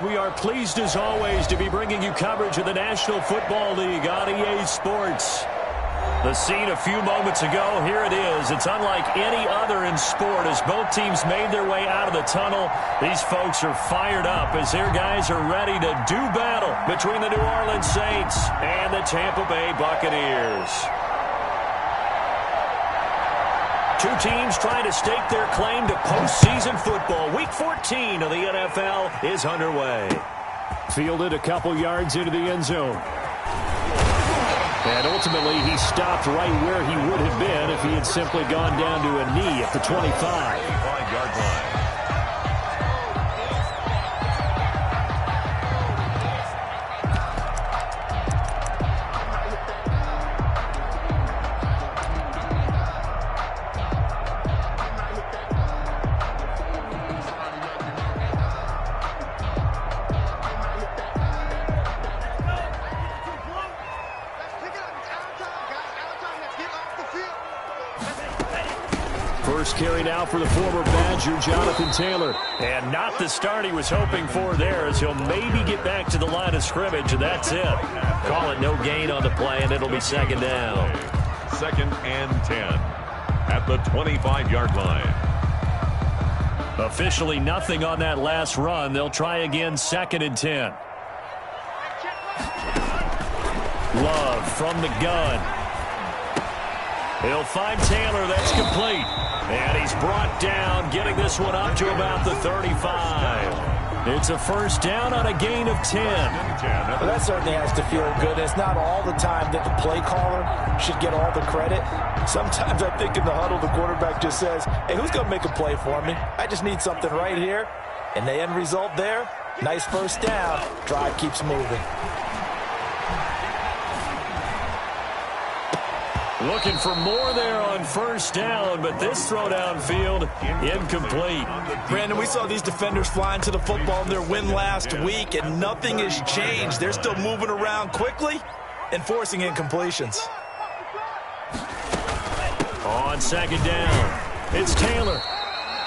We are pleased as always to be bringing you coverage of the National Football League on EA Sports. The scene a few moments ago, here it is. It's unlike any other in sport as both teams made their way out of the tunnel. These folks are fired up as their guys are ready to do battle between the New Orleans Saints and the Tampa Bay Buccaneers. Two teams trying to stake their claim to postseason football. Week 14 of the NFL is underway. Fielded a couple yards into the end zone. And ultimately, he stopped right where he would have been if he had simply gone down to a knee at the 25-yard line. First carry now for the former Badger, Jonathan Taylor. And not the start he was hoping for there, as he'll maybe get back to the line of scrimmage, and that's it. Call it no gain on the play, and it'll be second down. 2nd and 10 at the 25-yard line. Officially nothing on that last run. They'll try again 2nd and 10. Love from the gun. He'll find Taylor. That's complete. And he's brought down, getting this one up to about the 35. It's a first down on a gain of 10. Well, that certainly has to feel good. It's not all the time that the play caller should get all the credit. Sometimes I think in the huddle, the quarterback just says, hey, who's going to make a play for me? I just need something right here. And the end result there, nice first down. Drive keeps moving. Looking for more there on first down, but this throw downfield, incomplete. Brandon, we saw these defenders flying to the football in their win last week, and nothing has changed. They're still moving around quickly and forcing incompletions. On second down, it's Taylor.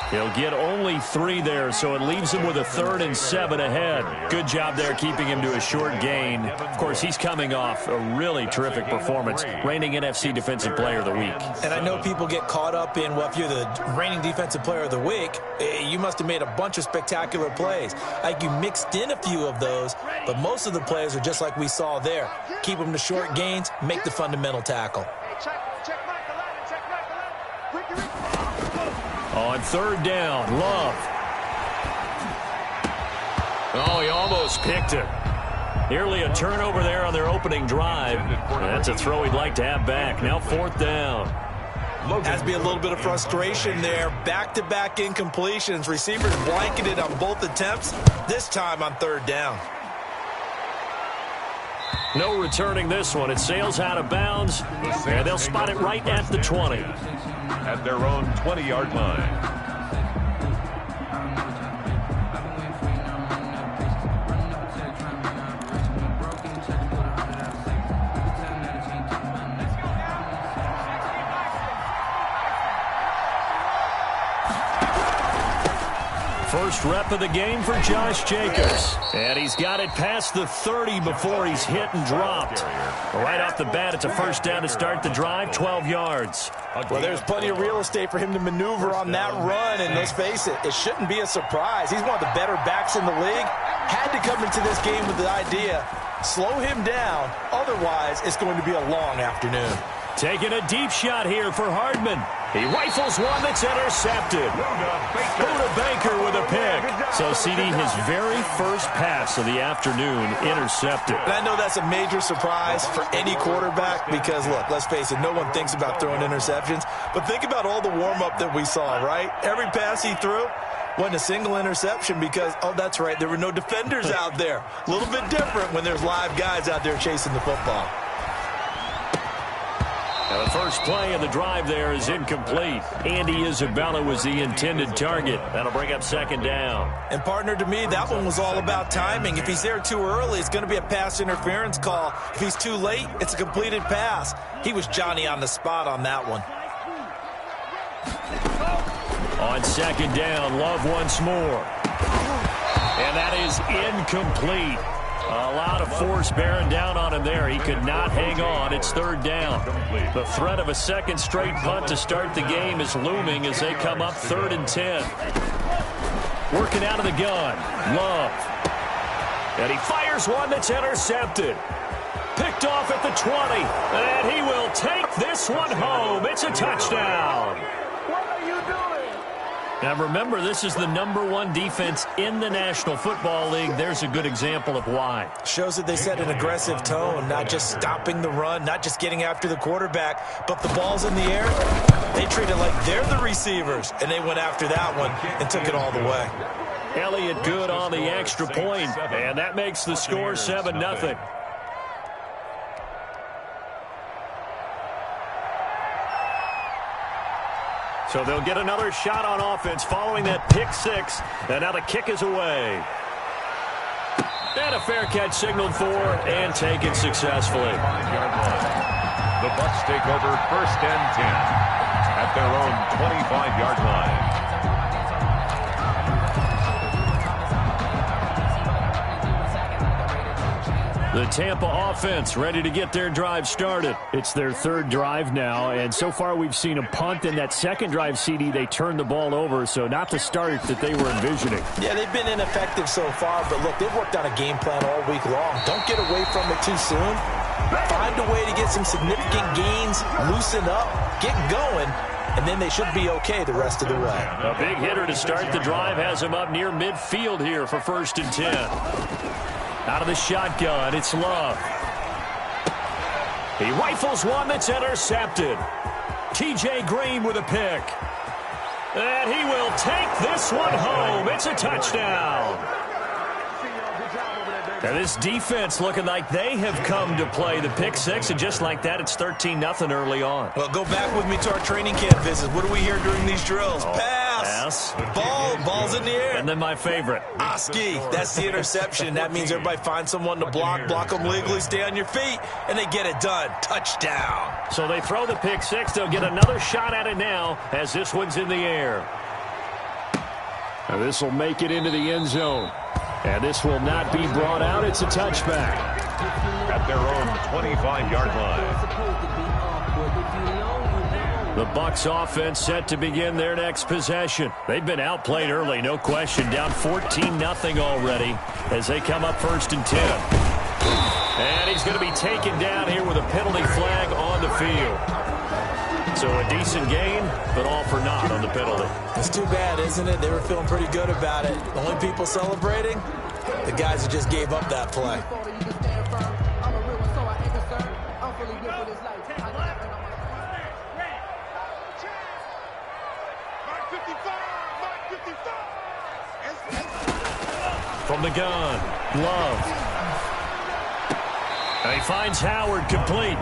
He'll get only 3 there, so it leaves him with a 3rd and 7 ahead. Good job there keeping him to a short gain. Of course, he's coming off a really terrific performance, reigning NFC Defensive Player of the Week. And I know people get caught up in, well, if you're the reigning Defensive Player of the Week, you must have made a bunch of spectacular plays. Like you mixed in a few of those, but most of the plays are just like we saw there. Keep them to short gains, make the fundamental tackle. On 3rd down, Love. Oh, he almost picked it. Nearly a turnover there on their opening drive. That's a throw he'd like to have back. Now 4th down. Has to be a little bit of frustration there. Back-to-back incompletions. Receivers blanketed on both attempts, this time on 3rd down. No returning this one. It sails out of bounds, and they'll spot it right at the 20. At their own 20-yard line. First rep of the game for Josh Jacobs. And he's got it past the 30 before he's hit and dropped. Right off the bat, it's a first down to start the drive, 12 yards. Well, there's plenty of real estate for him to maneuver on that run, and let's face it, it shouldn't be a surprise. He's one of the better backs in the league. Had to come into this game with the idea, slow him down, otherwise it's going to be a long afternoon. Taking a deep shot here for Hardman. He rifles one that's intercepted. Buda Baker with a pick. So, CD, his very first pass of the afternoon intercepted. And I know that's a major surprise for any quarterback because, look, let's face it, no one thinks about throwing interceptions. But think about all the warm-up that we saw, right? Every pass he threw wasn't a single interception because, oh, that's right, there were no defenders out there. A little bit different when there's live guys out there chasing the football. Now the first play of the drive there is incomplete. Andy Isabella was the intended target. That'll bring up 2nd down. And, partner, to me, that one was all about timing. If he's there too early, it's going to be a pass interference call. If he's too late, it's a completed pass. He was Johnny on the spot on that one. On 2nd down, Love once more. And that is incomplete. A lot of force bearing down on him there. He could not hang on. It's third down. The threat of a second straight punt to start the game is looming as they come up 3rd and 10. Working out of the gun. Love. And he fires one that's intercepted. Picked off at the 20. And he will take this one home. It's a touchdown. Now remember, this is the #1 defense in the National Football League. There's a good example of why. Shows that they set an aggressive tone, not just stopping the run, not just getting after the quarterback, but the ball's in the air. They treat it like they're the receivers, and they went after that one and took it all the way. Elliott good on the extra point, and that makes the score 7-0. So they'll get another shot on offense following that pick six. And now the kick is away. And a fair catch signaled for and taken successfully. The Bucs take over 1st and 10 at their own 25-yard line. The Tampa offense ready to get their drive started. It's their 3rd drive now, and so far we've seen a punt. In that second drive, CD, they turned the ball over, so not the start that they were envisioning. Yeah, they've been ineffective so far, but look, they've worked on a game plan all week long. Don't get away from it too soon. Find a way to get some significant gains, loosen up, get going, and then they should be okay the rest of the way. A big hitter to start the drive has him up near midfield here for 1st and 10. Out of the shotgun, it's Love. He rifles one that's intercepted. T.J. Green with a pick. And he will take this one home. It's a touchdown. Now this defense looking like they have come to play the pick six, and just like that, it's 13-0 early on. Well, go back with me to our training camp visits. What do we hear during these drills? Pass. Ball's in the air. And then my favorite. Oski, that's the interception. That means everybody finds someone to block them legally, stay on your feet, and they get it done. Touchdown. So they throw the pick six. They'll get another shot at it now as this one's in the air. Now this will make it into the end zone. And this will not be brought out. It's a touchback. At their own 25-yard line. The Bucs offense set to begin their next possession. They've been outplayed early, no question. Down 14-0 already as they come up 1st and 10. And he's going to be taken down here with a penalty flag on the field. So a decent gain, but all for naught on the penalty. It's too bad, isn't it? They were feeling pretty good about it. The only people celebrating, the guys who just gave up that play. From the gun, Love. And he finds Howard complete.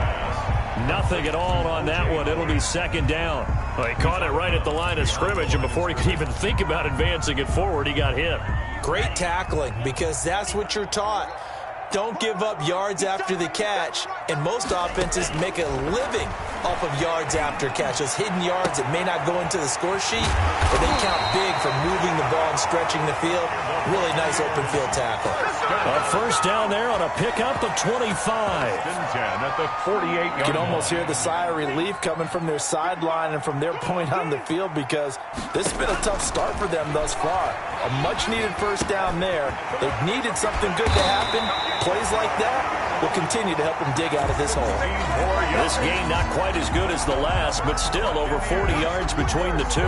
Nothing at all on that one. It'll be 2nd down. Well, he caught it right at the line of scrimmage, and before he could even think about advancing it forward, he got hit. Great tackling, because that's what you're taught. Don't give up yards after the catch, and most offenses make a living off of yards after catch. Those hidden yards that may not go into the score sheet, but they count big for moving the ball and stretching the field. Really nice open field tackle. A 1st down there on a pickup of 25. At the 48-yard. You can almost hear the sigh of relief coming from their sideline and from their point on the field, because this has been a tough start for them thus far. A much-needed 1st down there. They've needed something good to happen. Plays like that will continue to help them dig out of this hole. This game not quite as good as the last, but still over 40 yards between the two.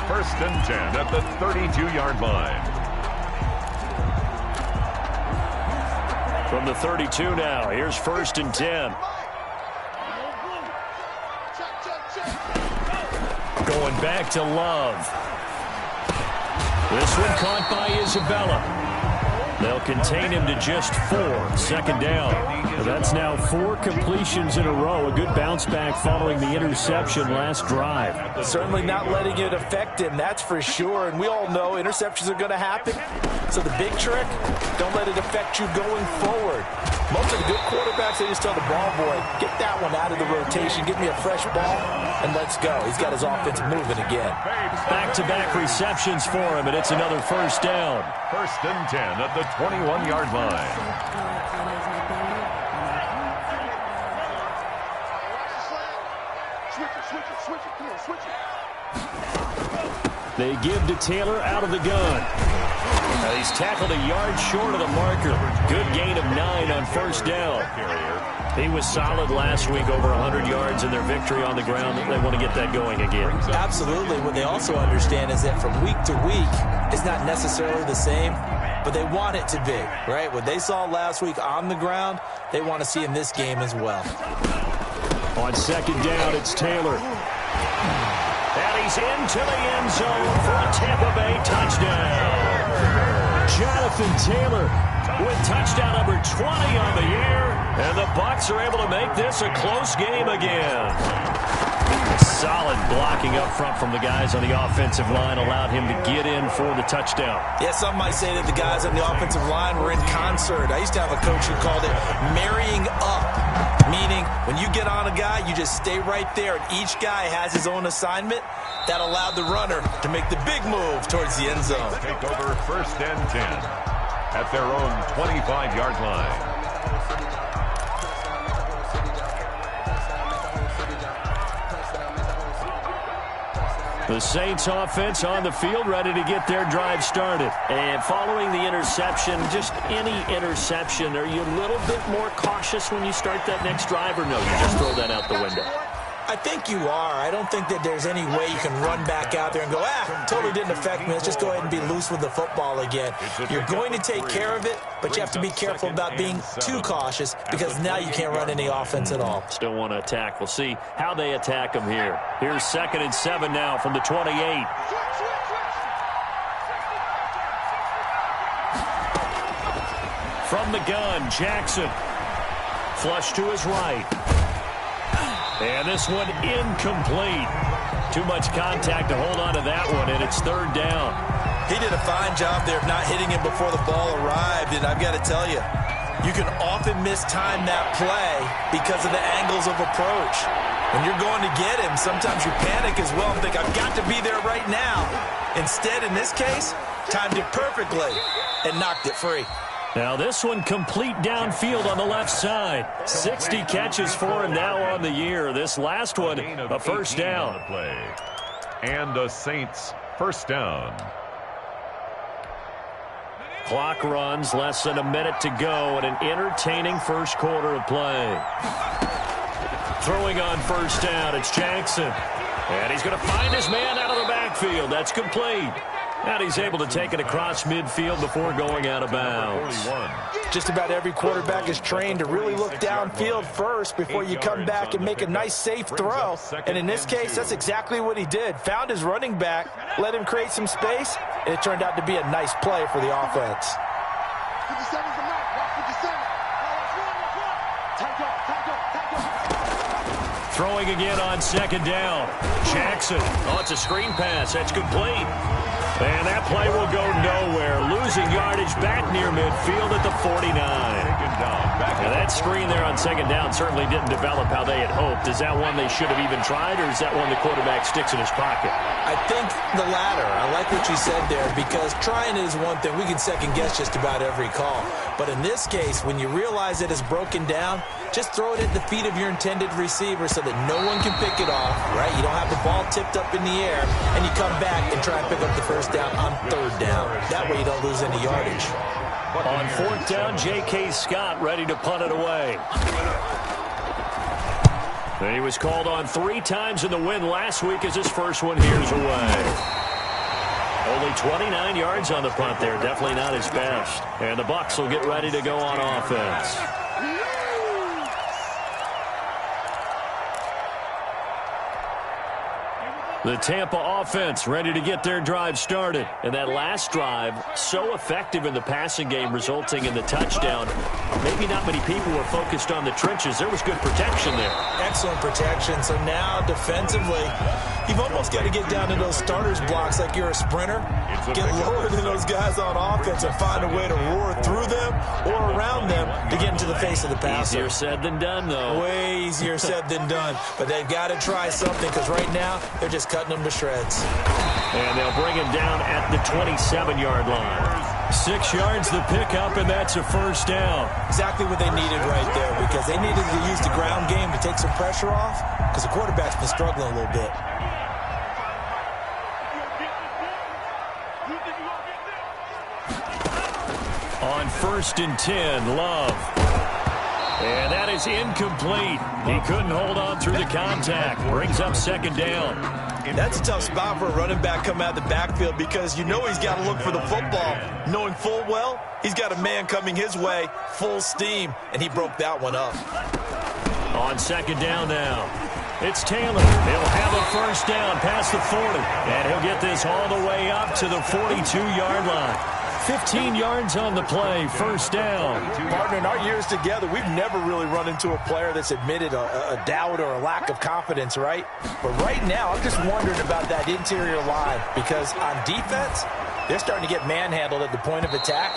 1st and 10 at the 32-yard line. From the 32 now, here's 1st and 10. Going back to Love. This one caught by Isabella. They'll contain him to just 4. 2nd down. That's now 4 completions in a row. A good bounce back following the interception last drive. Certainly not letting it affect him, that's for sure. And we all know interceptions are going to happen. So the big trick, don't let it affect you going forward. Most to the good quarterbacks, they just tell the ball boy, get that one out of the rotation, give me a fresh ball, and let's go. He's got his offense moving again. Back-to-back receptions for him, and it's another first down. 1st and 10 at the 21-yard line. They give to Taylor out of the gun. Now he's tackled a yard short of the marker. Good gain of 9 on first down. He was solid last week, over 100 yards in their victory on the ground. They want to get that going again. Absolutely. What they also understand is that from week to week, it's not necessarily the same, but they want it to be, right? What they saw last week on the ground, they want to see in this game as well. On second down, it's Taylor. And he's into the end zone for a Tampa Bay touchdown. Jonathan Taylor with touchdown number 20 on the year. And the Bucs are able to make this a close game again. Solid blocking up front from the guys on the offensive line allowed him to get in for the touchdown. Yeah, some might say that the guys on the offensive line were in concert. I used to have a coach who called it marrying up, meaning when you get on a guy, you just stay right there, and each guy has his own assignment. That allowed the runner to make the big move towards the end zone. Take over 1st and 10 at their own 25-yard line. The Saints offense on the field, ready to get their drive started. And following the interception, just any interception, are you a little bit more cautious when you start that next drive, or no, you just throw that out the window? I think you are. I don't think that there's any way you can run back out there and go, totally didn't affect me. Let's just go ahead and be loose with the football again. You're going to take care of it, but you have to be careful about being too cautious because now you can't run any offense at all. Still want to attack. We'll see how they attack them here. Here's 2nd and 7 now from the 28. From the gun, Jackson. Flush to his right. And this one incomplete. Too much contact to hold on to that one, and it's 3rd down. He did a fine job there of not hitting him before the ball arrived, and I've got to tell you, you can often mistime that play because of the angles of approach. When you're going to get him, sometimes you panic as well and think, I've got to be there right now. Instead, in this case, timed it perfectly and knocked it free. Now this one complete downfield on the left side. 60 catches for him now on the year. This last one, a first down. And the Saints first down. Clock runs, less than a minute to go, and an entertaining first quarter of play. Throwing on first down, it's Jackson. And he's going to find his man out of the backfield. That's complete. And he's able to take it across midfield before going out of bounds. Just about every quarterback is trained to really look downfield first before you come back and make a nice, safe throw. And in this case, that's exactly what he did. Found his running back, let him create some space, and it turned out to be a nice play for the offense. Throwing again on 2nd down. Jackson. Oh, it's a screen pass. That's complete. And that play will go nowhere. Losing yardage back near midfield at the 49. Now that screen there on 2nd down certainly didn't develop how they had hoped. Is that one they should have even tried, or is that one the quarterback sticks in his pocket? I think the latter. I like what you said there, because trying it is one thing. We can second guess just about every call. But in this case, when you realize it is broken down, just throw it at the feet of your intended receiver so that no one can pick it off, right? You don't have the ball tipped up in the air, and you come back and try and pick up the first down on 3rd down. That way you don't lose any yardage. On 4th down, J.K. Scott ready to punt it away. And he was called on 3 times in the win last week as his first one here's away. Only 29 yards on the punt there. Definitely not his best. And the Bucs will get ready to go on offense. The Tampa offense ready to get their drive started. And that last drive, so effective in the passing game, resulting in the touchdown. maybe not many people were focused on the trenches. There was good protection there. Excellent protection. So now defensively, you've almost got to get down to those starters blocks like you're a sprinter. Get lower than those guys on offense and find a way to roar through them or around them to get into the face of the passer. Easier said than done, though. Way easier said than done. But they've got to try something because right now they're just cutting them to shreds. And they'll bring him down at the 27-yard line. 6 yards the pickup, and that's a first down. Exactly what they needed right there because they needed to use the ground game to take some pressure off because the quarterback's been struggling a little bit. On 1st and 10, Love. And that is incomplete. He couldn't hold on through the contact. Brings up 2nd down. That's a tough spot for a running back coming out of the backfield because you know he's got to look for the football, knowing full well he's got a man coming his way, full steam, and he broke that one up. On 2nd down now, it's Taylor. He'll have a first down past the 40, and he'll get this all the way up to the 42-yard line. 15 yards on the play, first down. Partner, in our years together, we've never really run into a player that's admitted a doubt or a lack of confidence, right? But right now, I'm just wondering about that interior line because on defense, they're starting to get manhandled at the point of attack.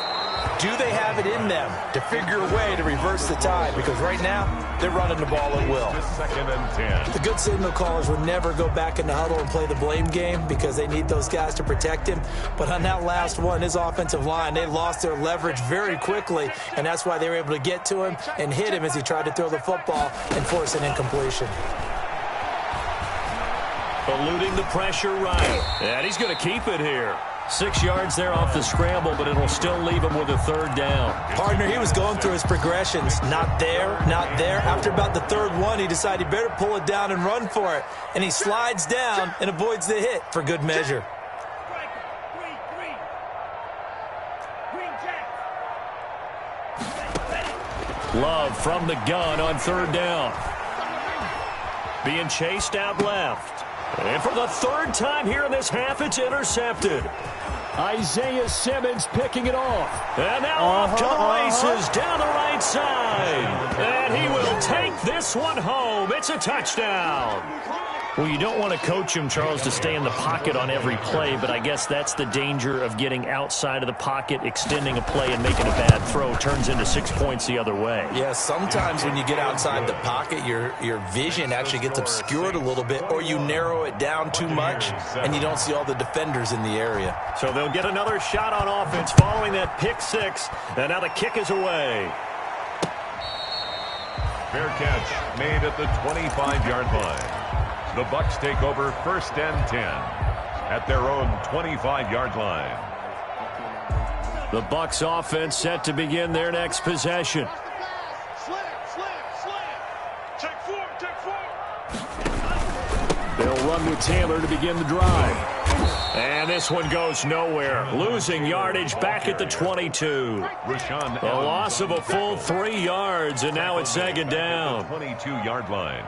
Do they have it in them to figure a way to reverse the tide? Because right now, they're running the ball at will. 2nd and 10. The good signal callers would never go back in the huddle and play the blame game because they need those guys to protect him. But on that last one, his offensive line, they lost their leverage very quickly, and that's why they were able to get to him and hit him as he tried to throw the football and force an incompletion. Eluding the pressure right, and he's going to keep it here. 6 yards there off the scramble, but it'll still leave him with a 3rd down. Partner, he was going through his progressions. Not there, not there. After about the 3rd one, he decided he better pull it down and run for it. And he slides down and avoids the hit for good measure. Love from the gun on 3rd down. Being chased out left. And for the 3rd time here in this half, it's intercepted. Isaiah Simmons picking it off. And now off to the races down the right side. And he will take this one home. It's a touchdown. Well, you don't want to coach him, Charles, to stay in the pocket on every play, but I guess that's the danger of getting outside of the pocket, extending a play and making a bad throw. Turns into 6 points the other way. Yeah, sometimes when you get outside the pocket, your vision actually gets obscured a little bit, or you narrow it down too much, and you don't see all the defenders in the area. So they'll get another shot on offense following that pick 6, and now the kick is away. Fair catch made at the 25-yard line. The Bucs take over 1st and 10 at their own 25-yard line. The Bucs offense set to begin their next possession. They'll run with Taylor to begin the drive. And this one goes nowhere. Losing yardage back at the 22. A loss of a full 3 yards, and now it's 2nd down. 22-yard line.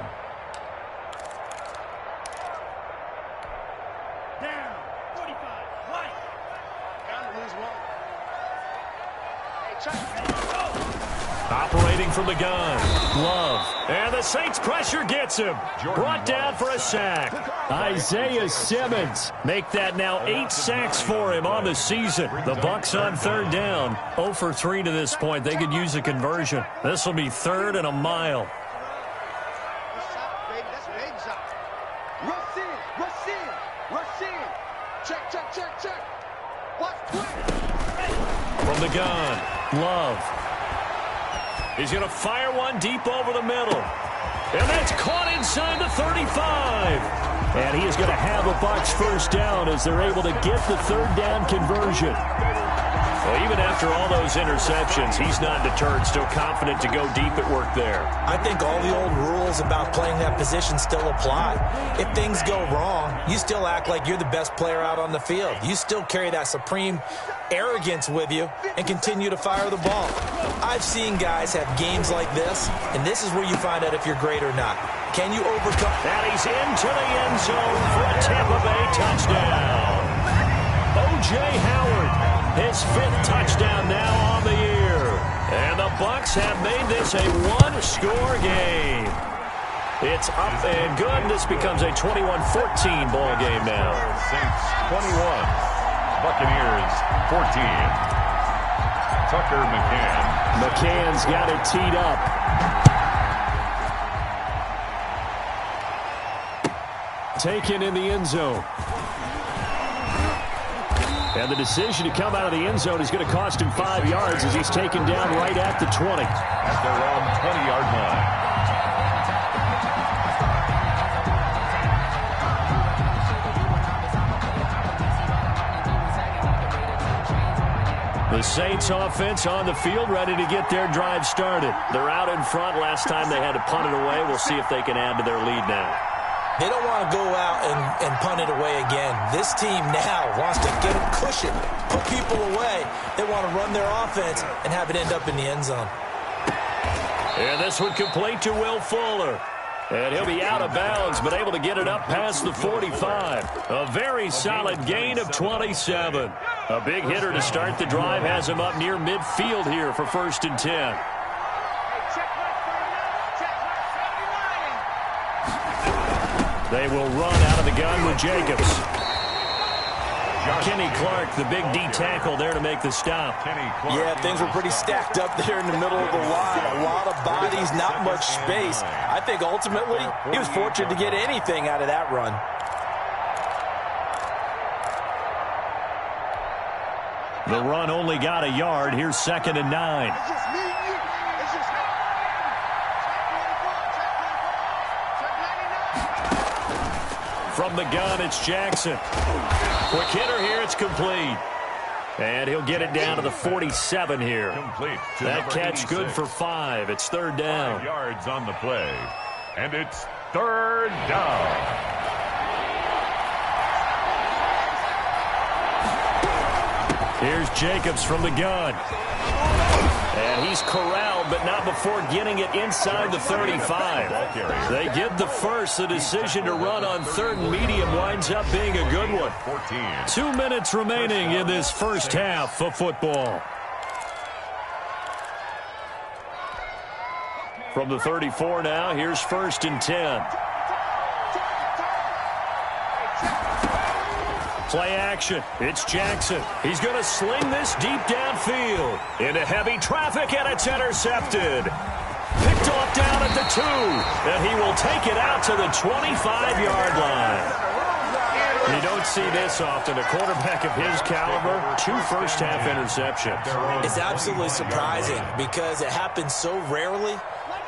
Operating from the gun, Love. And the Saints pressure gets him. Brought down for a sack. Isaiah Simmons. Make that now 8 sacks for him on the season. The Bucs on 3rd down. 0 for 3 to this point. They could use a conversion. This will be 3rd and a mile. From the gun, Love. He's going to fire one deep over the middle. And that's caught inside the 35. And he is going to have a Bucs first down as they're able to get the 3rd down conversion. Well, even after all those interceptions, he's not deterred, still confident to go deep at work there. I think all the old rules about playing that position still apply. If things go wrong, you still act like you're the best player out on the field. You still carry that supreme arrogance with you and continue to fire the ball. I've seen guys have games like this, and this is where you find out if you're great or not. Can you overcome? And he's into the end zone for a Tampa Bay touchdown. O.J. Howard, his 5th touchdown now on the year. And the Bucs have made this a one-score game. It's up and good. This becomes a 21-14 ball game now. Saints 21, Buccaneers 14. Tucker McCann. McCann's got it teed up. Taken in the end zone. And the decision to come out of the end zone is going to cost him 5 yards as he's taken down right at the 20. At their own 20-yard line. The Saints offense on the field, ready to get their drive started. They're out in front. Last time they had to punt it away. We'll see if they can add to their lead now. They don't want to go out and punt it away again. This team now wants to get a cushion, put people away. They want to run their offense and have it end up in the end zone. And this one complete to Will Fuller. And he'll be out of bounds, but able to get it up past the 45. A very solid gain of 27. A big hitter to start the drive has him up near midfield here for 1st and 10. They will run out of the gun with Jacobs. Kenny Clark, the big D tackle there to make the stop. Yeah, things were pretty stacked up there in the middle of the line. A lot of bodies, not much space. I think ultimately he was fortunate to get anything out of that run. The run only got a yard. Here's 2nd and 9. From the gun, it's Jackson. Quick hitter here, it's complete. And he'll get it down to the 47 here. Complete. That catch 86. Good for 5. It's 3rd down. 5 yards on the play. And it's 3rd down. Here's Jacobs from the gun. And he's corralled, but not before getting it inside the 35. They get the first. The decision to run on 3rd and medium winds up being a good one. 2 minutes remaining in this first half of football. From the 34 now, here's 1st and 10. Play action. It's Jackson. He's going to sling this deep downfield. Into heavy traffic, and it's intercepted. Picked off down at the 2. And he will take it out to the 25-yard line. You don't see this often. A quarterback of his caliber, 2 first-half interceptions. It's absolutely surprising because it happens so rarely.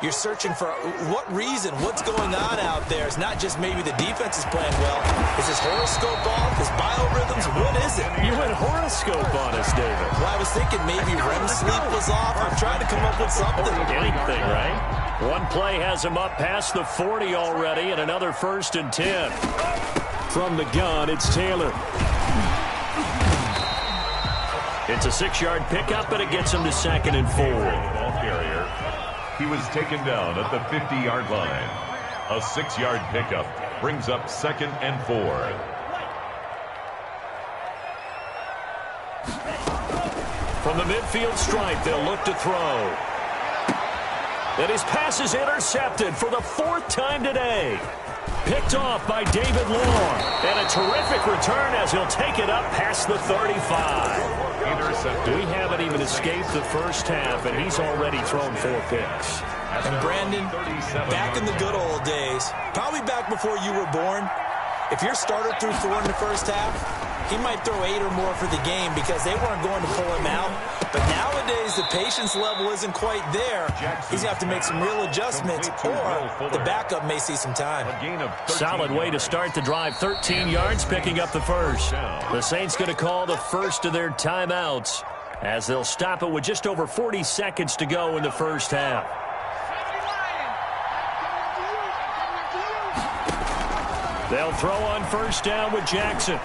You're searching for what reason, what's going on out there. It's not just maybe the defense is playing well. Is his horoscope off? His biorhythms? What is it? You went horoscope on us, David. Well, I was thinking maybe REM sleep was off. I'm trying to come up with something. Anything, right? One play has him up past the 40 already, and another 1st and 10. From the gun, it's Taylor. It's a 6-yard pickup, but it gets him to 2nd and 4. Ball carrier. He was taken down at the 50-yard line. A 6-yard pickup brings up 2nd and 4. From the midfield stripe, they'll look to throw. And his pass is intercepted for the 4th time today. Picked off by David Long. And a terrific return as he'll take it up past the 35. Intercepted. We haven't even escaped the first half, and he's already thrown 4 picks. And Brandon, back in the good old days, probably back before you were born, if your starter threw 4 in the first half, he might throw 8 or more for the game because they weren't going to pull him out. But nowadays, the patience level isn't quite there. He's going to have to make some real adjustments, or the backup may see some time. Solid way to start the drive. 13 yards, picking up the first. The Saints going to call the first of their timeouts as they'll stop it with just over 40 seconds to go in the first half. They'll throw on 1st down with Jackson.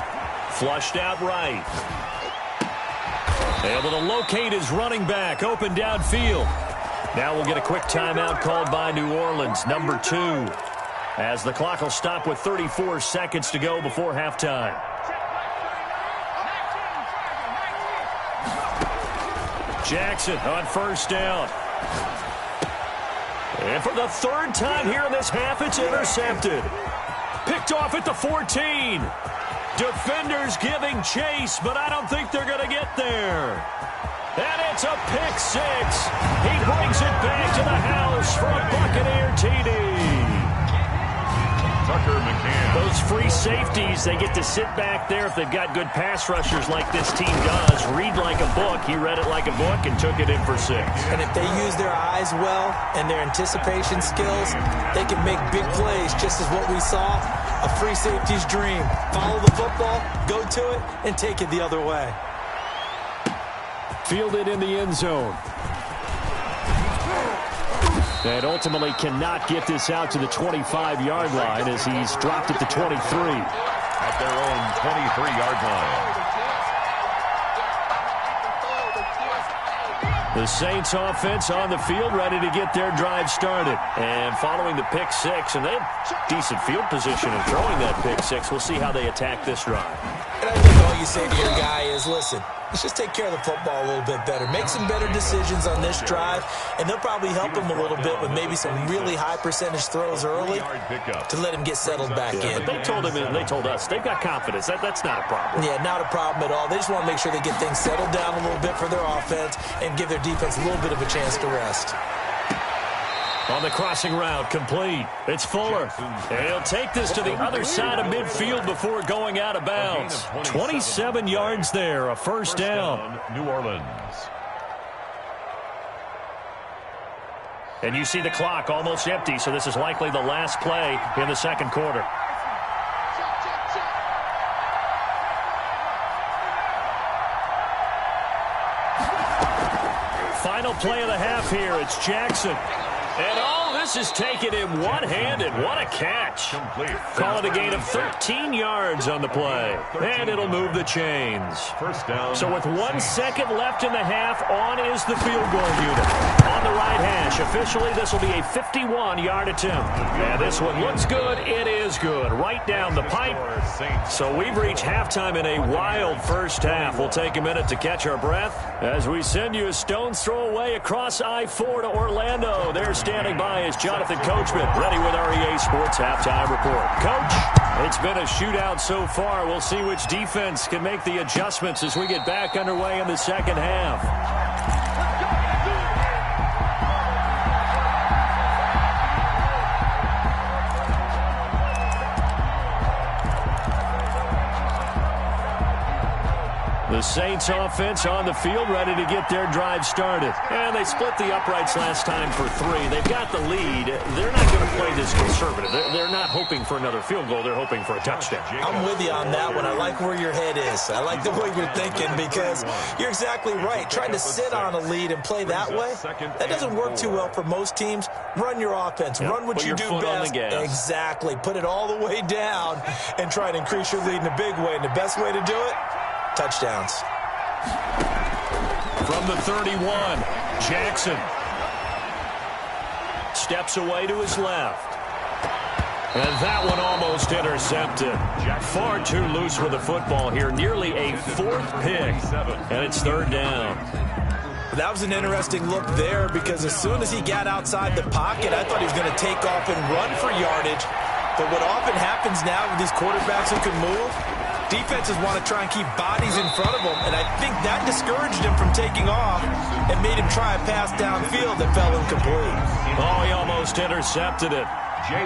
Flushed out right. Able to locate his running back, open downfield. Now we'll get a quick timeout called by New Orleans, number 2, as the clock will stop with 34 seconds to go before halftime. Jackson on first down. And for the third time here in this half, it's intercepted. Picked off at the 14. Defenders giving chase, but I don't think they're going to get there. And it's a pick six. He brings it back to the house for a Buccaneer TD. Tucker McCann. Those free safeties, they get to sit back there if they've got good pass rushers like this team does. Read like a book. He read it like a book and took it in for 6. And if they use their eyes well and their anticipation skills, they can make big plays, just as what we saw. A free safety's dream. Follow the football, go to it, and take it the other way. Fielded in the end zone. And ultimately cannot get this out to the 25-yard line as he's dropped at the 23. At their own 23-yard line. The Saints offense on the field ready to get their drive started. And following the pick six, and they have decent field position in throwing that pick six. We'll see how they attack this drive. And I think all you say to your guy is, listen, let's just take care of the football a little bit better. Make some better decisions on this drive, and they'll probably help him a little bit with maybe some really high percentage throws early to let him get settled back in. But they told him, and they told us, they've got confidence. That's not a problem. Yeah, not a problem at all. They just want to make sure they get things settled down a little bit for their offense and give their defense a little bit of a chance to rest. On the crossing route, complete. It's Fuller. And he'll take this to the other side of midfield before going out of bounds. 27 yards there, a first down. New Orleans. And you see the clock almost empty, so this is likely the last play in the second quarter. Final play of the half here. It's Jackson. And this is taken in one-handed. What a catch. Call it a gain of 13 yards on the play. And it'll move the chains. First down. So with 1 second left in the half, on is the field goal unit. On the right hash, officially this will be a 51-yard attempt. And this one looks good. It is good. Right down the pipe. So we've reached halftime in a wild first half. We'll take a minute to catch our breath as we send you a stone's throw away across I-4 to Orlando. They're standing by as Jonathan Coachman ready with our EA Sports Halftime Report. Coach, it's been a shootout so far. We'll see which defense can make the adjustments as we get back underway in the second half. The Saints offense on the field ready to get their drive started. And they split the uprights last time for 3. They've got the lead. They're not going to play this conservative. They're not hoping for another field goal. They're hoping for a touchdown. I'm with you on that one. I like where your head is. I like the way you're thinking because you're exactly right. Trying to sit on a lead and play that way, that doesn't work too well for most teams. Run your offense. Run what you do best. Exactly. Put it all the way down and try to increase your lead in a big way. And the best way to do it, touchdowns. From the 31, Jackson steps away to his left. And that one almost intercepted. Far too loose with the football here. Nearly a 4th pick. And it's 3rd down. That was an interesting look there because as soon as he got outside the pocket, I thought he was going to take off and run for yardage. But what often happens now with these quarterbacks who can move, defenses want to try and keep bodies in front of them, and I think that discouraged him from taking off and made him try a pass downfield that fell incomplete. Oh, he almost intercepted it.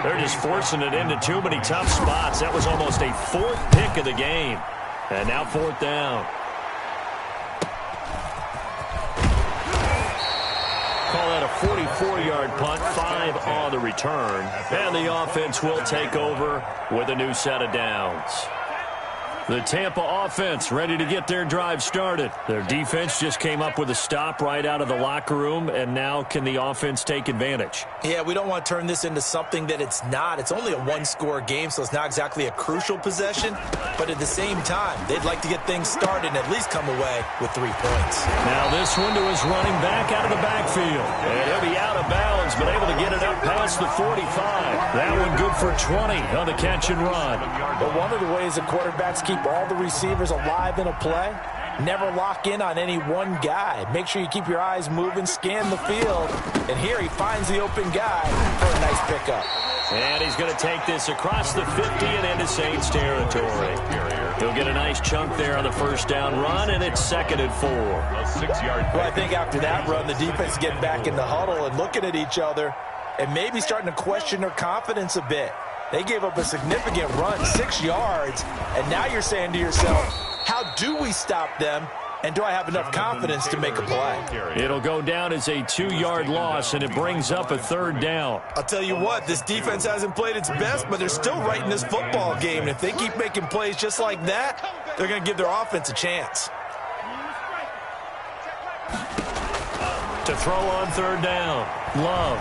They're just forcing it into too many tough spots. That was almost a 4th pick of the game. And now 4th down. Call that a 44-yard punt, 5 on the return. And the offense will take over with a new set of downs. The Tampa offense ready to get their drive started. Their defense just came up with a stop right out of the locker room, and now can the offense take advantage? Yeah, we don't want to turn this into something that it's not. It's only a one-score game, so it's not exactly a crucial possession. But at the same time, they'd like to get things started and at least come away with 3 points. Now this one to his running back out of the backfield. And he'll be out of bounds, but able to get it up past the 45. That one good for 20 on the catch and run. But one of the ways the quarterbacks keep all the receivers alive in a play Never lock in on any one guy. Make sure you keep your eyes moving, scan the field. And here he finds the open guy for a nice pickup. And he's going to take this across the 50 and into Saints territory. He'll get a nice chunk there on the first down run, and it's 2nd and 4. A 6-yard. Well, I think after that run, the defense is getting back in the huddle and looking at each other and maybe starting to question their confidence a bit. They gave up a significant run, 6 yards, and now you're saying to yourself, how do we stop them, and do I have enough confidence to make a play? It'll go down as a 2-yard loss, and it brings up a 3rd down. I'll tell you what, this defense hasn't played its best, but they're still right in this football game. And if they keep making plays just like that, they're going to give their offense a chance. To throw on 3rd down, Love.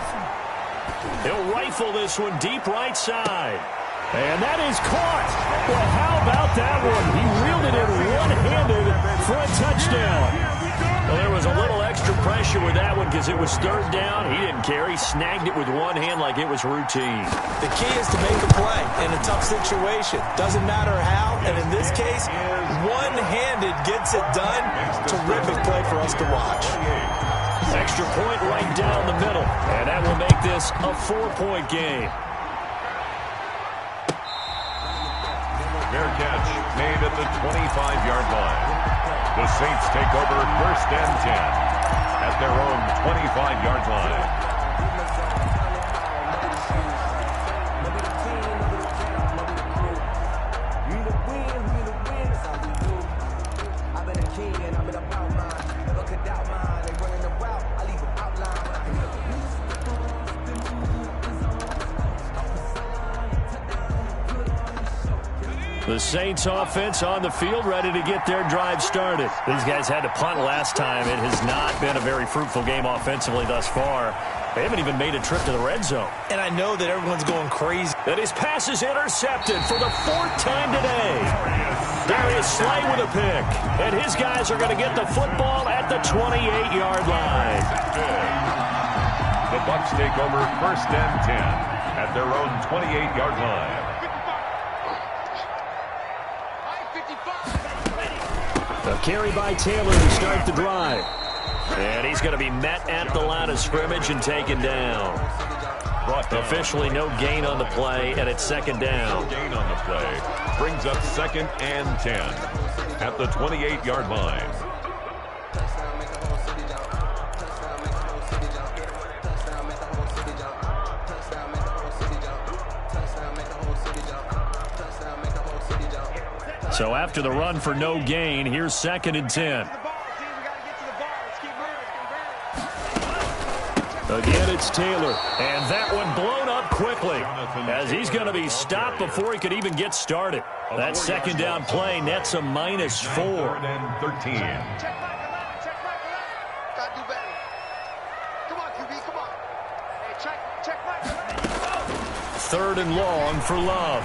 He'll rifle this one deep right side. And that is caught. Well, how about that one? He reeled it in one-handed for a touchdown. Well, there was a little extra pressure with that one because it was 3rd down. He didn't care. He snagged it with one hand like it was routine. The key is to make a play in a tough situation. Doesn't matter how, and in this case, one-handed gets it done. Terrific play for us to watch. Extra point right down the middle, and that will make this a 4-point game. Fair catch made at the 25-yard line. The Saints take over 1st and 10 at their own 25-yard line. The Saints offense on the field, ready to get their drive started. These guys had to punt last time. It has not been a very fruitful game offensively thus far. They haven't even made a trip to the red zone. And I know that everyone's going crazy. And his pass is intercepted for the 4th time today. Darius Slay with a pick. And his guys are going to get the football at the 28-yard line. The Bucs take over 1st and 10 at their own 28-yard line. A carry by Taylor to start the drive. And he's going to be met at the line of scrimmage and taken down. Officially no gain on the play, and it's 2nd down. No gain on the play. Brings up 2nd and 10 at the 28-yard line. So after the run for no gain, here's 2nd and 10. Again, it's Taylor. And that one blown up quickly as he's going to be stopped before he could even get started. That 2nd down play nets a -4. 13. Third and long for Love.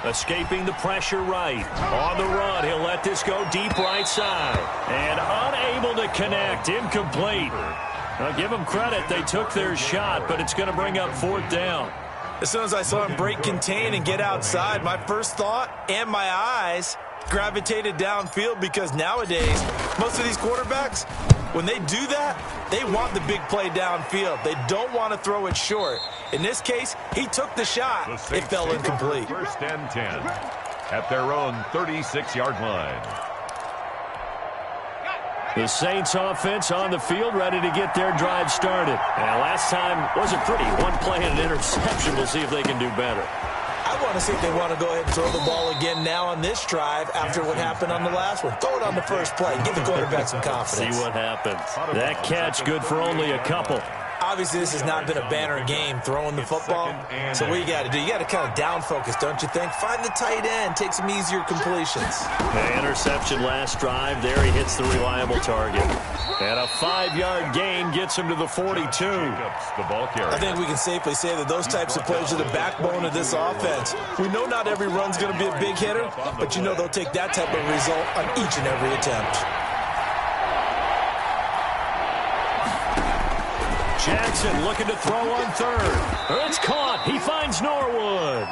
Escaping the pressure right. On the run, he'll let this go deep right side. And unable to connect. Incomplete. Now, give them credit. They took their shot, but it's going to bring up 4th down. As soon as I saw him break contain and get outside, my first thought and my eyes gravitated downfield because nowadays, most of these quarterbacks, when they do that, they want the big play downfield. They don't want to throw it short. In this case, he took the shot. It fell incomplete. 1st and 10 at their own 36-yard line. The Saints offense on the field, ready to get their drive started. And last time wasn't pretty. One play and an interception. We'll see if they can do better. I want to see if they want to go ahead and throw the ball again now on this drive after what happened on the last one. Throw it on the first play. Give the quarterback some confidence. See what happens. That catch good for only a couple. Obviously, this has not been a banner game throwing the football. So what you got to do, you got to kind of down focus, don't you think? Find the tight end, take some easier completions. The interception last drive. There he hits the reliable target. And a 5-yard gain gets him to the 42. I think we can safely say that those types of plays are the backbone of this offense. We know not every run's going to be a big hitter, but you know they'll take that type of result on each and every attempt. Jackson looking to throw on third. It's caught. He finds Norwood.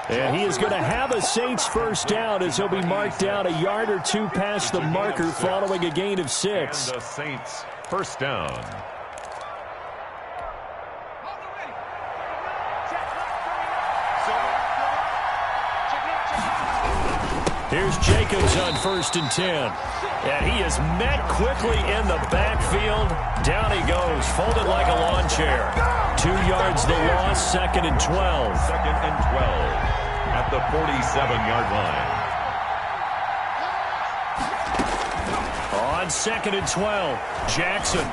And he is going to have a Saints first down as he'll be marked down a yard or two past the marker following a gain of 6. And the Saints first down. Here's Jacobs on 1st and 10. And he is met quickly in the backfield. Down he goes, folded like a lawn chair. 2 yards the loss, 2nd and 12. 2nd and 12 at the 47-yard line. On 2nd and 12, Jackson.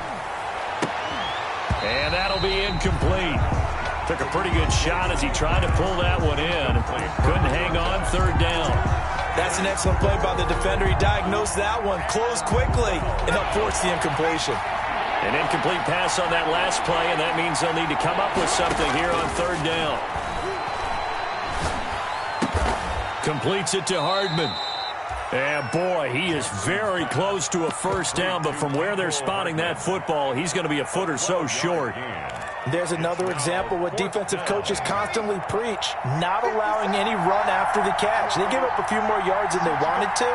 And that'll be incomplete. Took a pretty good shot as he tried to pull that one in. Couldn't hang on, 3rd down. That's an excellent play by the defender. He diagnosed that one, closed quickly, and helped force the incompletion. An incomplete pass on that last play, and that means they'll need to come up with something here on 3rd down. Completes it to Hardman. And boy, he is very close to a first down, but from where they're spotting that football, he's going to be a foot or so short. There's another example what defensive coaches constantly preach, not allowing any run after the catch. They gave up a few more yards than they wanted to,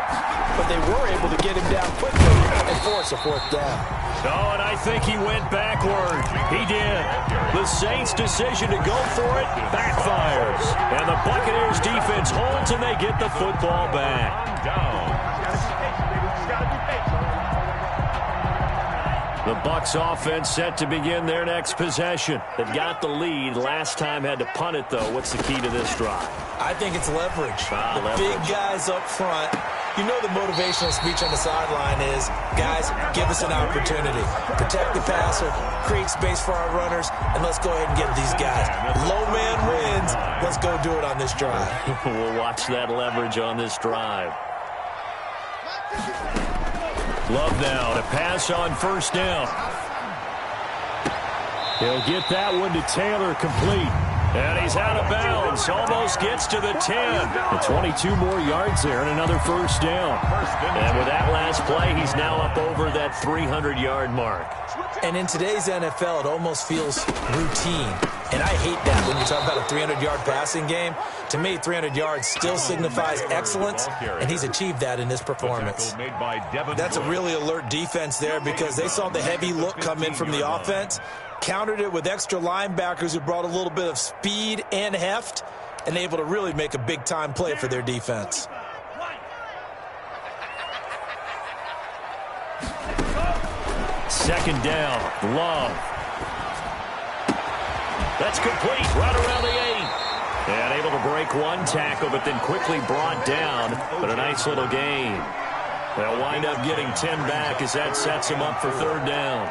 but they were able to get him down quickly and force a 4th down. Oh, and I think he went backward. He did. The Saints' decision to go for it backfires. And the Buccaneers' defense holds, and they get the football back. The Bucs offense set to begin their next possession. They've got the lead. Last time had to punt it, though. What's the key to this drive? I think it's leverage. Leverage. Big guys up front. You know the motivational speech on the sideline is, guys, give us an opportunity. Protect the passer, create space for our runners, and let's go ahead and get these guys. Low man wins. Let's go do it on this drive. We'll watch that leverage on this drive. Love now to pass on 1st down. He'll get that one to Taylor complete. And he's out of bounds. Almost gets to the 10. And 22 more yards there and another first down. And with that last play, he's now up over that 300-yard mark. And in today's NFL, it almost feels routine. And I hate that when you talk about a 300-yard passing game. To me, 300 yards still signifies excellence, and he's achieved that in this performance. That's a really alert defense there because they saw the heavy look come in from the offense, countered it with extra linebackers who brought a little bit of speed and heft, and able to really make a big-time play for their defense. Second down, Love. That's complete right around the 8. And able to break one tackle, but then quickly brought down. But a nice little gain. They'll wind up getting 10 back as that sets them up for 3rd down.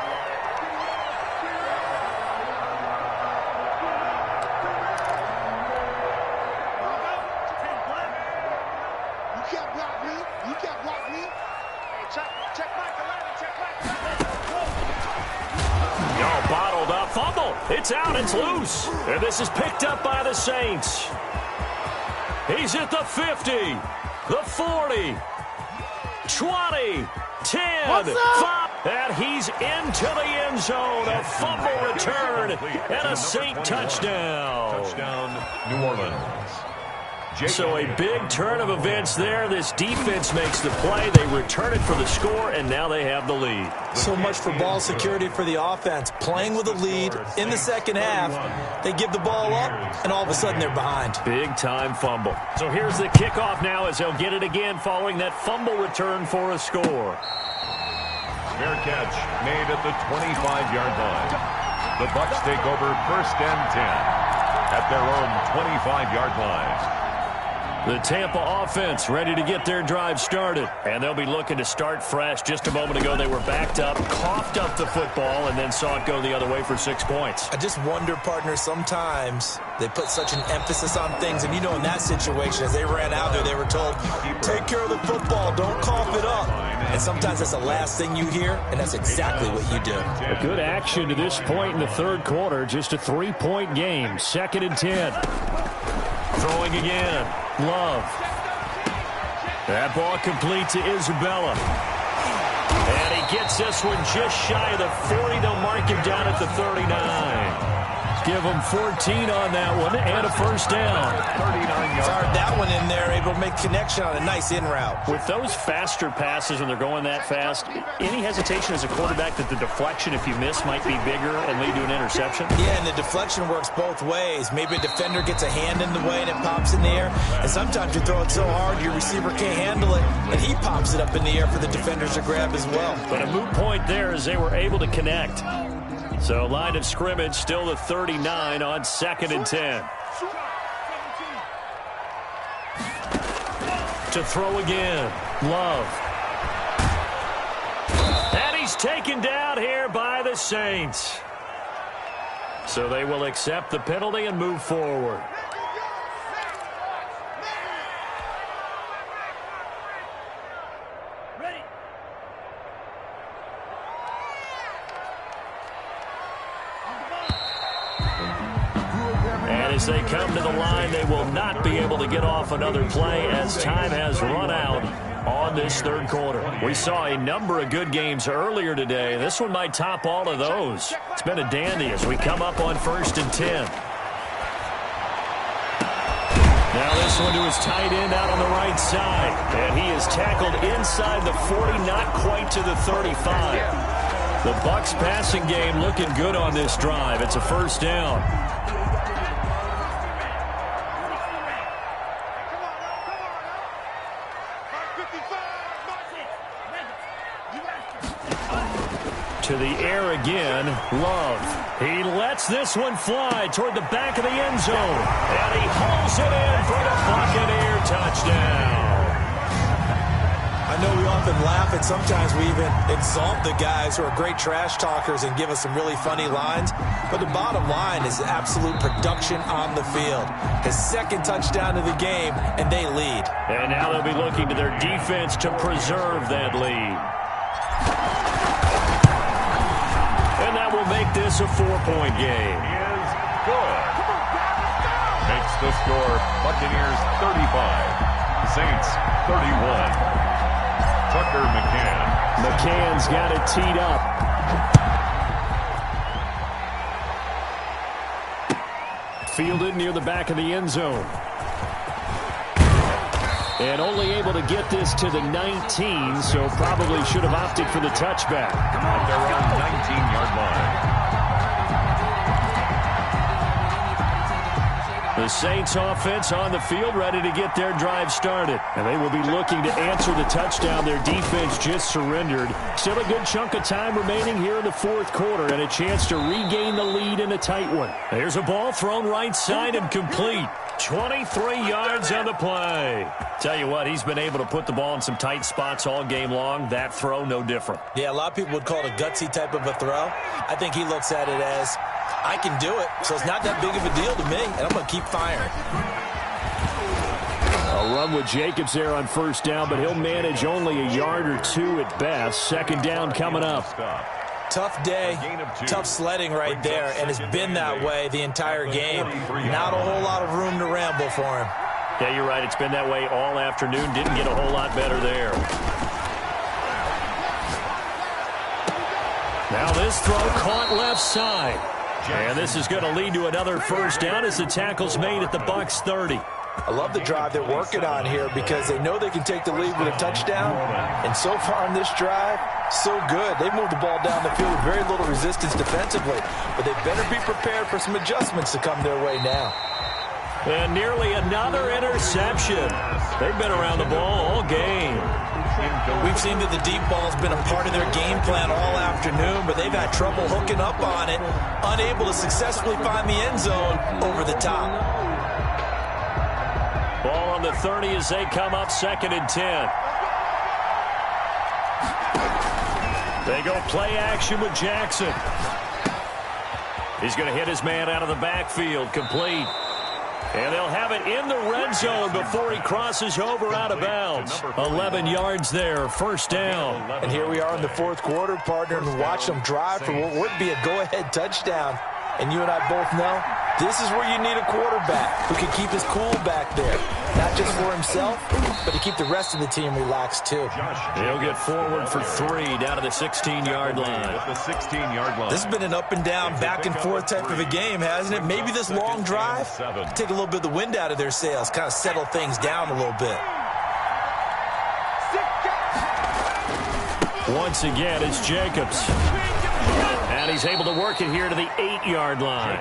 It's out. It's loose. And this is picked up by the Saints. He's at the 50, the 40, 20, 10, 5. And he's into the end zone. A fumble return and a Saint touchdown. Touchdown, New Orleans. So a big turn of events there. This defense makes the play. They return it for the score, and now they have the lead. So much for ball security for the offense. Playing with a lead in the second half, they give the ball up, and all of a sudden they're behind. Big-time fumble. So here's the kickoff now as they'll get it again following that fumble return for a score. Fair catch made at the 25-yard line. The Bucs take over 1st and 10 at their own 25-yard line. The Tampa offense ready to get their drive started. And they'll be looking to start fresh. Just a moment ago, they were backed up, coughed up the football, and then saw it go the other way for 6 points. I just wonder, partner, sometimes they put such an emphasis on things. And, you know, in that situation, as they ran out there, they were told, take care of the football, don't cough it up. And sometimes that's the last thing you hear, and that's exactly what you do. A good action to this point in the 3rd quarter. Just a 3-point game. 2nd and 10. Throwing again. Love. That ball complete to Isabella. And he gets this one just shy of the 40. They'll mark him down at the 39. Give them 14 on that one and a first down. 39 Fired that one in there, able to make connection on a nice in route. With those faster passes when they're going that fast, any hesitation as a quarterback that the deflection, if you miss, might be bigger and lead to an interception? Yeah, and the deflection works both ways. Maybe a defender gets a hand in the way and it pops in the air. And sometimes you throw it so hard your receiver can't handle it, and he pops it up in the air for the defenders to grab as well. But a moot point there as they were able to connect. So line of scrimmage still the 39 on 2nd and 10. To throw again, Love. And he's taken down here by the Saints. So they will accept the penalty and move forward. As they come to the line, they will not be able to get off another play as time has run out on this third quarter. We saw a number of good games earlier today. This one might top all of those. It's been a dandy as we come up on 1st and 10. Now this one to his tight end out on the right side. And he is tackled inside the 40, not quite to the 35. The Bucs passing game looking good on this drive. It's a first down. To the air again, Love. He lets this one fly toward the back of the end zone. And he hauls it in for the Buccaneer touchdown. I know we often laugh, and sometimes we even exalt the guys who are great trash talkers and give us some really funny lines. But the bottom line is absolute production on the field. His 2nd touchdown of the game, and they lead. And now they'll be looking to their defense to preserve that lead. And that will make this a 4-point game. is good. Makes the score Buccaneers 35, Saints 31. Tucker McCann. McCann's got it teed up. Fielded near the back of the end zone. And only able to get this to the 19, so probably should have opted for the touchback. At their own 19-yard line. The Saints offense on the field ready to get their drive started. And they will be looking to answer the touchdown their defense just surrendered. Still a good chunk of time remaining here in the 4th quarter and a chance to regain the lead in a tight one. There's a ball thrown right side and complete. 23 yards on the play. Tell you what, he's been able to put the ball in some tight spots all game long. That throw, no different. Yeah, a lot of people would call it a gutsy type of a throw. I think he looks at it as, I can do it, so it's not that big of a deal to me, and I'm going to keep firing. A run with Jacobs there on first down, but he'll manage only a yard or two at best. 2nd down coming up. Tough day, tough sledding right there, and it's been that way the entire game. Not a whole lot of room to ramble for him. Yeah, you're right. It's been that way all afternoon. Didn't get a whole lot better there. Now this throw caught left side. And this is going to lead to another first down as the tackle's made at the Bucs 30. I love the drive they're working on here because they know they can take the lead with a touchdown. And so far on this drive, so good. They've moved the ball down the field with very little resistance defensively. But they better be prepared for some adjustments to come their way now. And nearly another interception. They've been around the ball all game. We've seen that the deep ball's been a part of their game plan all afternoon, but they've had trouble hooking up on it, unable to successfully find the end zone over the top. Ball on the 30 as they come up 2nd and 10. They go play action with Jackson. He's going to hit his man out of the backfield, complete. And they'll have it in the red zone before he crosses over out of bounds. 11 yards there, first down. And here we are in the 4th quarter, partner, and watch them drive for what would be a go-ahead touchdown. And you and I both know This is where you need a quarterback who can keep his cool back there. Not just for himself, but to keep the rest of the team relaxed too. He'll get forward for 3 down to the 16-yard line. The 16-yard line. This has been an up and down, back and forth type of a game, hasn't it? Maybe this long drive, take a little bit of the wind out of their sails, kind of settle things down a little bit. Once again, it's Jacobs. And he's able to work it here to the 8-yard line.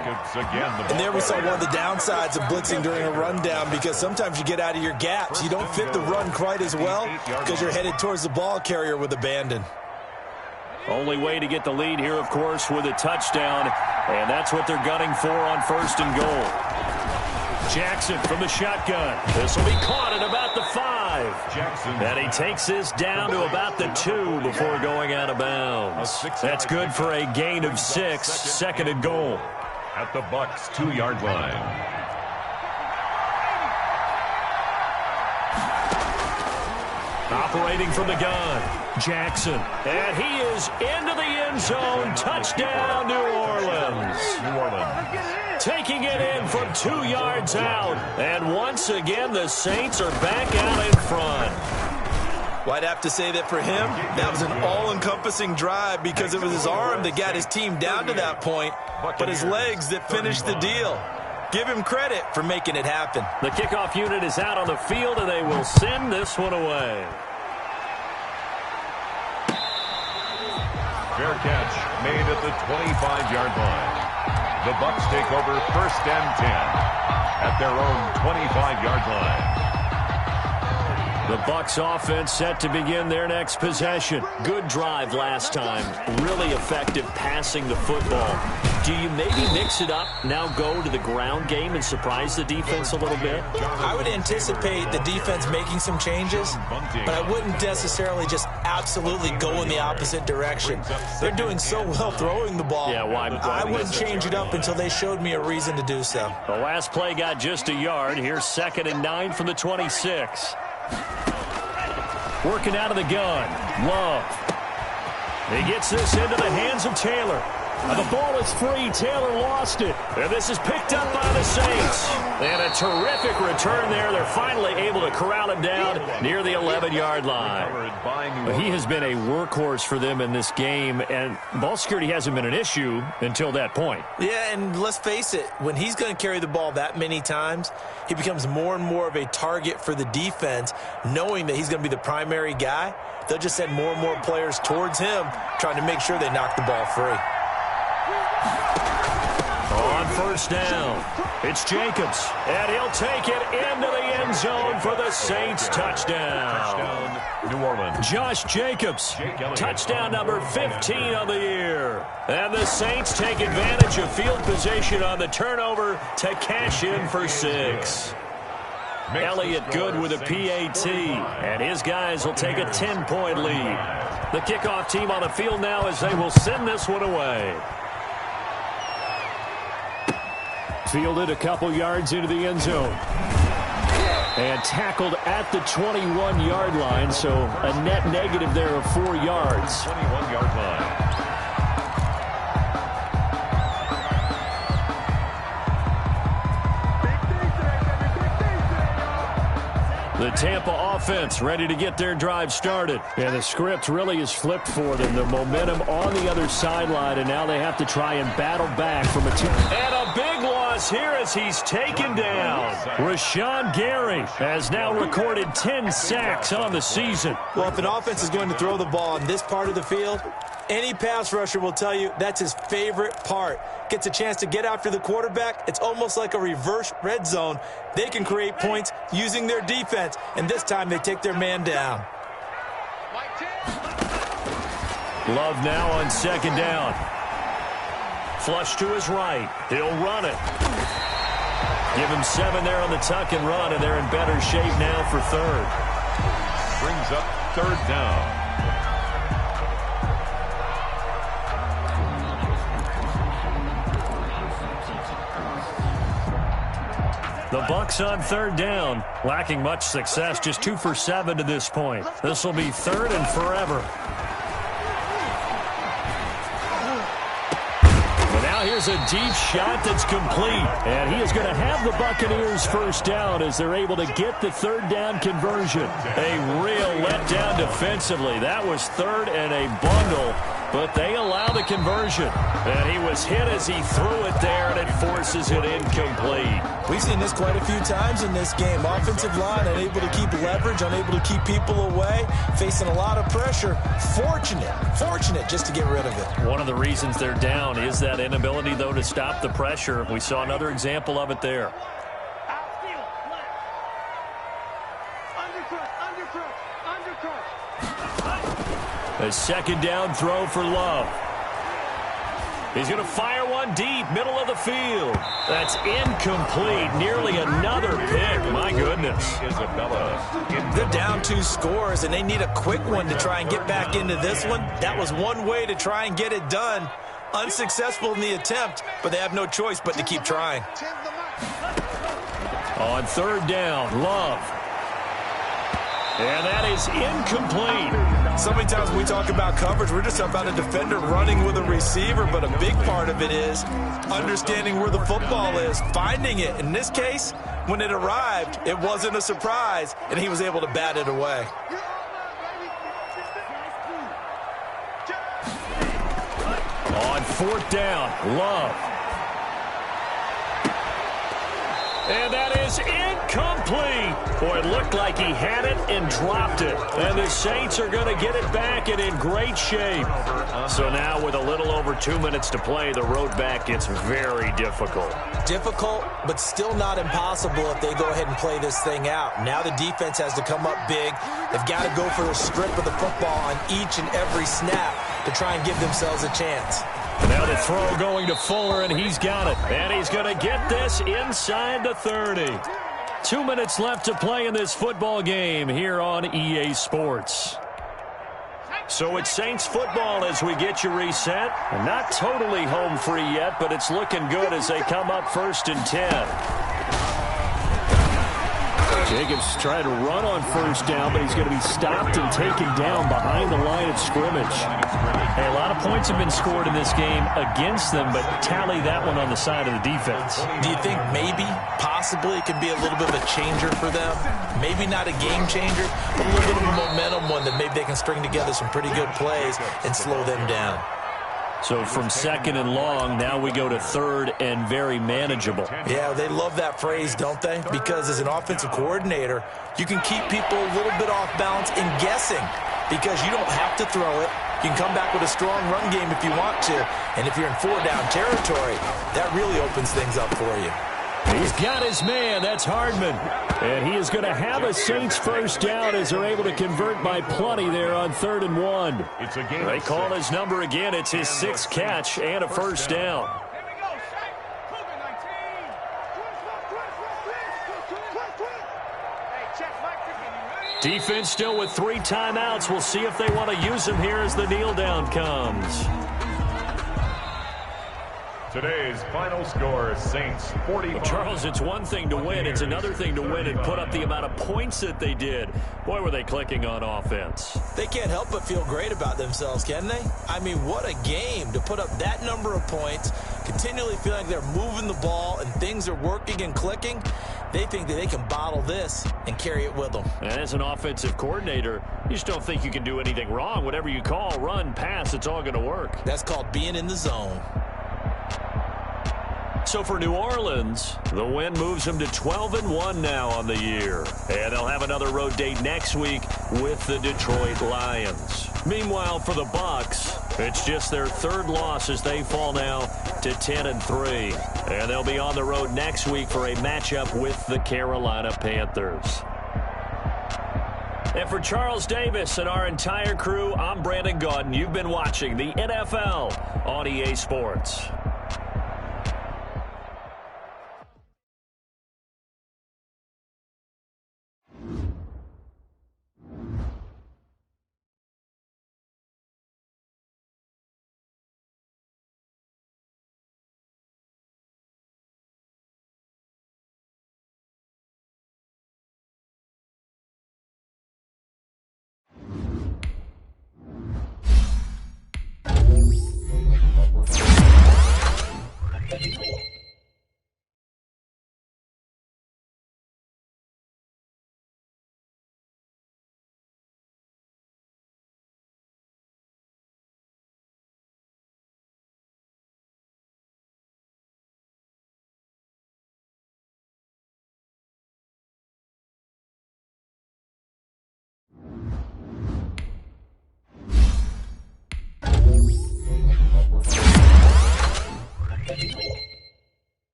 And there we saw one of the downsides of blitzing during a rundown, because sometimes you get out of your gaps. You don't fit the run quite as well because you're headed towards the ball carrier with abandon. Only way to get the lead here, of course, with a touchdown. And that's what they're gunning for on 1st and goal. Jackson from the shotgun. This will be caught at about the 5. And he takes this down to about the 2 before going out of bounds. That's good for a gain of 6, 2nd and goal. At the Bucs 2-yard line. Operating from the gun, Jackson. And he is into the end zone. Touchdown, New Orleans. Taking it in from 2 yards out. And once again, the Saints are back out in front. Well, I'd have to say that for him, that was an all-encompassing drive, because it was his arm that got his team down to that point, but his legs that finished the deal. Give him credit for making it happen. The kickoff unit is out on the field, and they will send this one away. Fair catch made at the 25-yard line. The Bucs take over 1st and 10 at their own 25-yard line. The Bucs offense set to begin their next possession. Good drive last time. Really effective passing the football. Do you maybe mix it up, now go to the ground game and surprise the defense a little bit? I would anticipate the defense making some changes, but I wouldn't necessarily just absolutely go in the opposite direction. They're doing so well throwing the ball. Yeah, why I wouldn't change it up until they showed me a reason to do so. The last play got just a yard. Here's 2nd and 9 from the 26. Working out of the gun. Love. He gets this into the hands of Taylor. The ball is free. Taylor lost it. And this is picked up by the Saints. And a terrific return there. They're finally able to corral him down near the 11-yard line. He has been a workhorse for them in this game, and ball security hasn't been an issue until that point. Yeah, and let's face it, when he's going to carry the ball that many times, he becomes more and more of a target for the defense, knowing that he's going to be the primary guy. They'll just send more and more players towards him, trying to make sure they knock the ball free. On 1st down, it's Jacobs, and he'll take it into the end zone for the Saints touchdown. New Orleans. Josh Jacobs, touchdown number 15 of the year. And the Saints take advantage of field position on the turnover to cash in for 6. Elliott good with a PAT, and his guys will take a 10-point lead. The kickoff team on the field now as they will send this one away. Fielded a couple yards into the end zone. And tackled at the 21-yard line, so a net negative there of 4 yards. 21-yard line. The Tampa offense ready to get their drive started. And the script really is flipped for them. The momentum on the other sideline, and now they have to try and battle back from a two. And a big loss here as he's taken down. Rashawn Gary has now recorded 10 sacks on the season. Well, if an offense is going to throw the ball in this part of the field, any pass rusher will tell you that's his favorite part. Gets a chance to get after the quarterback. It's almost like a reverse red zone. They can create points using their defense, and this time they take their man down. Love now on 2nd down. Flush to his right. He'll run it. Give him 7 there on the tuck and run, and they're in better shape now for 3rd. Brings up 3rd down. The Bucs on 3rd down, lacking much success, just 2 for 7 to this point. This will be 3rd and forever. But now here's is a deep shot that's complete. And he is going to have the Buccaneers first down as they're able to get the third down conversion. A real letdown defensively. That was third and a bundle, but they allow the conversion. And he was hit as he threw it there, and it forces it incomplete. We've seen this quite a few times in this game. Offensive line unable to keep leverage, unable to keep people away, facing a lot of pressure. Fortunate just to get rid of it. One of the reasons they're down is that inability, though, to stop the pressure. We saw another example of it there. A second down throw for Love. He's going to fire one deep, middle of the field. That's incomplete. Nearly another pick. My goodness. They're down 2 scores, and they need a quick one to try and get back into this one. That was one way to try and get it done. Unsuccessful in the attempt, but they have no choice but to keep trying. On third down, Love. And that is incomplete. So many times when we talk about coverage, we're just about a defender running with a receiver, but a big part of it is understanding where the football is, finding it. In this case, when it arrived, it wasn't a surprise, and he was able to bat it away. On fourth down, Love. And that is incomplete. Boy, it looked like he had it and dropped it. And the Saints are going to get it back and in great shape. So now with a little over 2 minutes to play, the road back gets very difficult. Difficult, but still not impossible if they go ahead and play this thing out. Now the defense has to come up big. They've got to go for the strip of the football on each and every snap to try and give themselves a chance. Now the throw going to Fuller, and he's got it. And he's going to get this inside the 30. 2 minutes left to play in this football game here on EA Sports. So it's Saints football as we get you reset. Not totally home free yet, but it's looking good as they come up 1st and 10. Jacobs trying to run on first down, but he's going to be stopped and taken down behind the line of scrimmage. Hey, a lot of points have been scored in this game against them, but tally that one on the side of the defense. Do you think maybe, possibly, it could be a little bit of a changer for them? Maybe not a game changer, but a little bit of a momentum one that maybe they can string together some pretty good plays and slow them down. So from 2nd and long, now we go to 3rd and very manageable. Yeah, they love that phrase, don't they? Because as an offensive coordinator, you can keep people a little bit off balance and guessing because you don't have to throw it. You can come back with a strong run game if you want to. And if you're in 4-down territory, that really opens things up for you. He's got his man. That's Hardman. And he is going to have a Saints first down as they're able to convert by plenty there on 3rd and 1. They call his number again. It's his 6th catch and a first down. Defense still with 3 timeouts. We'll see if they want to use them here as the kneel down comes. Today's final score, Saints 45. Charles, it's one thing to win. It's another thing to win and put up the amount of points that they did. Boy, were they clicking on offense. They can't help but feel great about themselves, can they? I mean, what a game to put up that number of points, continually feeling like they're moving the ball and things are working and clicking. They think that they can bottle this and carry it with them. And as an offensive coordinator, you just don't think you can do anything wrong. Whatever you call, run, pass, it's all going to work. That's called being in the zone. So for New Orleans, the win moves them to 12-1 now on the year. And they'll have another road date next week with the Detroit Lions. Meanwhile, for the Bucs, it's just their 3rd loss as they fall now to 10-3. And they'll be on the road next week for a matchup with the Carolina Panthers. And for Charles Davis and our entire crew, I'm Brandon Gaudin. You've been watching the NFL on EA Sports.